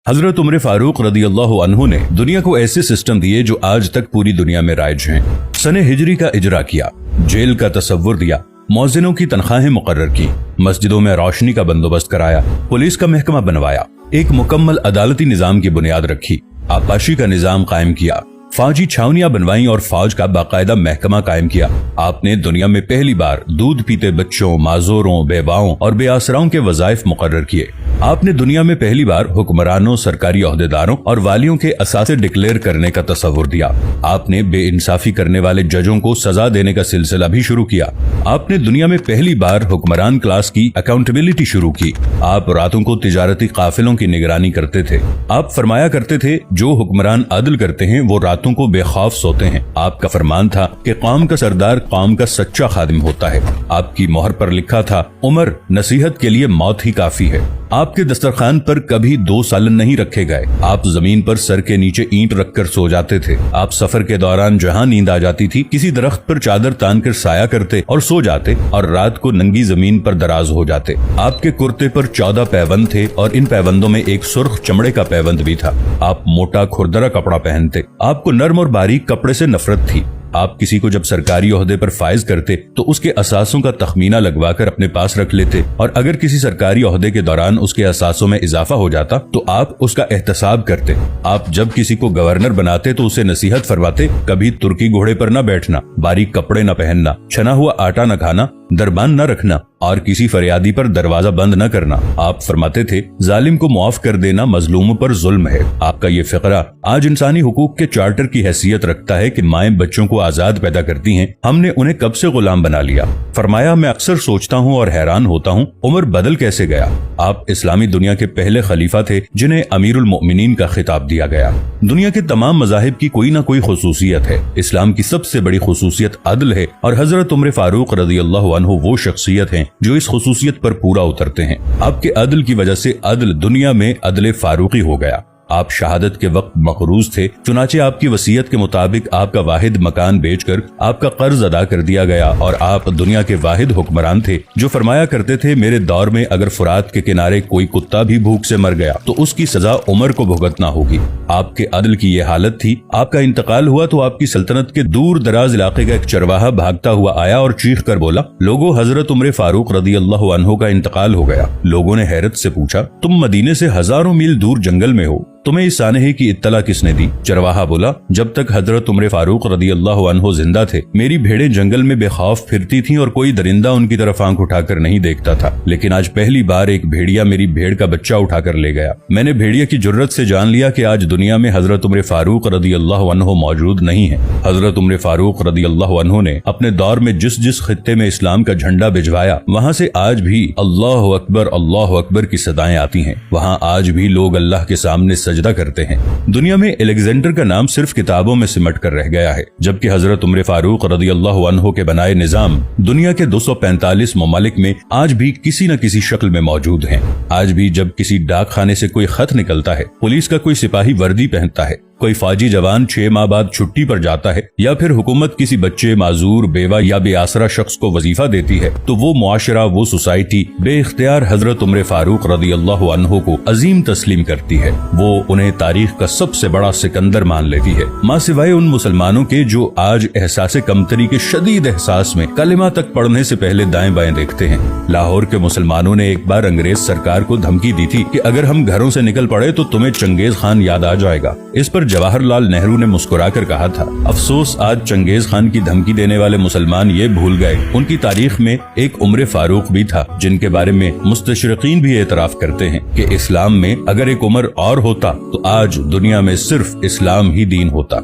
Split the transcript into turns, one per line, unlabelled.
हजरत उमर फारूक रदियल्लाहु अन्हु ने दुनिया को ऐसे सिस्टम दिए जो आज तक पूरी दुनिया में राइज हैं। सने हिजरी का इजरा किया, जेल का तसव्वुर दिया, मौजिनों की तनख्वाहें मुकर्रर की, मस्जिदों में रोशनी का बंदोबस्त कराया, पुलिस का महकमा बनवाया, एक मुकम्मल अदालती निजाम की बुनियाद रखी, आबाशी का निजाम कायम किया, फौजी छावनियां बनवाई और फौज का बाकायदा महकमा कायम किया। आपने दुनिया में पहली बार दूध पीते बच्चों, माजूरों, बेवाओं और बेआसराओं के वज़ाइफ मुकर्रर किए। आपने दुनिया में पहली बार हुक्मरानों, सरकारी ओहदेदारों और वालियों के असासे डिक्लेयर करने का तसव्वुर दिया। आपने बेइंसाफी करने वाले जजों को सजा देने का सिलसिला भी शुरू किया। आपने दुनिया में पहली बार हुक्मरान क्लास की अकाउंटेबिलिटी शुरू की। आप रातों को तिजारती काफिलों की निगरानी करते थे। आप फरमाया करते थे, जो हुक्मरान अदल करते हैं वो रातों को बेखौफ सोते हैं। आपका फरमान था कि कौम का सरदार कौम का सच्चा खादिम होता है। आपकी मोहर पर लिखा था, उमर नसीहत के लिए मौत ही काफी है। आपके दस्तरखान पर कभी 2 सालन नहीं रखे गए। आप जमीन पर सर के नीचे ईंट रखकर सो जाते थे। आप सफर के दौरान जहां नींद आ जाती थी, किसी दरख्त पर चादर तान कर साया करते और सो जाते और रात को नंगी जमीन पर दराज हो जाते। आपके कुर्ते पर 14 पैबंद थे और इन पैबंदों में एक सुर्ख चमड़े का पैबंद भी था। आप मोटा खुरदरा कपड़ा पहनते। आपको नर्म और बारीक कपड़े से नफरत थी। आप किसी को जब सरकारी ओहदे पर फाइज करते तो उसके असासों का तखमीना लगवाकर अपने पास रख लेते और अगर किसी सरकारी ओहदे के दौरान उसके असासों में इजाफा हो जाता तो आप उसका एहतसाब करते। आप जब किसी को गवर्नर बनाते तो उसे नसीहत फरमाते, कभी तुर्की घोड़े पर न बैठना, बारीक कपड़े न पहनना, छना हुआ आटा न खाना, दरबान न रखना और किसी फरियादी पर दरवाजा बंद न करना। आप फरमाते थे, जालिम को मुआफ कर देना मजलूमों पर जुल्म है। आपका ये फिक्रा आज इंसानी हुकूक के चार्टर की हैसियत रखता है कि माएं बच्चों को आजाद पैदा करती हैं, हमने उन्हें कब से गुलाम बना लिया। फरमाया, मैं अक्सर सोचता हूँ और हैरान होता हूँ, उमर बदल कैसे गया। आप इस्लामी दुनिया के पहले खलीफा थे जिन्हें अमीरुल मोमिनीन का खिताब दिया गया। दुनिया के तमाम मज़ाहिब की कोई न कोई खुसूसियत है। इस्लाम की सबसे बड़ी खुसूसियत अदल है और हजरत उमर फारूक रदियल्लाहु अन्हु वो शख्सियत हैं जो इस खुसूसियत पर पूरा उतरते हैं। आपके अदल की वजह से अदल दुनिया में अदल फारूकी हो गया। आप शहादत के वक्त मकरूज थे, चुनाचे आपकी वसीयत के मुताबिक आपका वाहिद मकान बेचकर आपका कर्ज अदा कर दिया गया और आप दुनिया के वाहिद हुक्मरान थे जो फरमाया करते थे, मेरे दौर में अगर फुरात के किनारे कोई कुत्ता भी भूख से मर गया तो उसकी सजा उमर को भुगतना होगी। आपके अदल की ये हालत थी। आपका इंतकाल हुआ तो आपकी सल्तनत के दूर दराज इलाके का एक चरवाहा भागता हुआ आया और चीख कर बोला, लोगों, हजरत उमर फारूक रदियल्लाहु अन्हु का इंतकाल हो गया। लोगों ने हैरत से पूछा, तुम मदीने से हजारों मील दूर जंगल में हो, तुम्हें इस सानहे की इत्तला किसने दी। चरवाहा बोला, जब तक हजरत उमर फारूक रदियल्लाहु अन्हु जिंदा थे मेरी भेड़ें जंगल में बेखौफ फिरती थीं और कोई दरिंदा उनकी तरफ आंख उठाकर नहीं देखता था, लेकिन आज पहली बार एक भेड़िया मेरी भेड़ का बच्चा उठाकर ले गया। मैंने भेड़िया की जुर्रत से जान लिया कि आज दुनिया में हजरत उमर फारूक रदियल्लाहु अन्हु मौजूद नहीं है। हजरत उमर फारूक रदियल्लाहु अन्हु ने अपने दौर में जिस जिस खित्ते में इस्लाम का झंडा भिजवाया वहाँ से आज भी अल्लाहु अकबर की सदाएं आती हैं। वहाँ आज भी लोग अल्लाह के सामने सजदा करते हैं। दुनिया में अलेक्जेंडर का नाम सिर्फ किताबों में सिमट कर रह गया है, जबकि हजरत उमर फारूक रदियल्लाहु अन्हु के बनाए निजाम दुनिया के 245 ममालिक में आज भी किसी न किसी शक्ल में मौजूद हैं। आज भी जब किसी डाक खाने से कोई खत निकलता है, पुलिस का कोई सिपाही वर्दी पहनता है, कोई फौजी जवान 6 माह बाद छुट्टी पर जाता है या फिर हुकूमत किसी बच्चे, माजूर, बेवा या बेआसरा शख्स को वजीफा देती है तो वो मुआशरा, वो सोसाइटी बेइख्तियार हजरत उमर फारूक रदियल्लाहु अन्हु को अजीम तस्लीम करती है। वो उन्हें तारीख का सबसे बड़ा सिकंदर मान लेती है, माँ सिवाय उन मुसलमानों के जो आज एहसास कमतरी के शदीद एहसास में कलिमा तक पढ़ने से पहले दाएं बाएं देखते हैं। लाहौर के मुसलमानों ने एक बार अंग्रेज सरकार को धमकी दी थी कि अगर हम घरों से निकल पड़े तो तुम्हें चंगेज खान याद आ जाएगा। इस पर जवाहरलाल नेहरू ने मुस्कुराकर कहा था, अफसोस आज चंगेज खान की धमकी देने वाले मुसलमान ये भूल गए उनकी तारीख में एक उमर फारूक भी था, जिनके बारे में मुस्तशरिकीन भी एतराफ करते हैं कि इस्लाम में अगर एक उमर और होता तो आज दुनिया में सिर्फ इस्लाम ही दीन होता।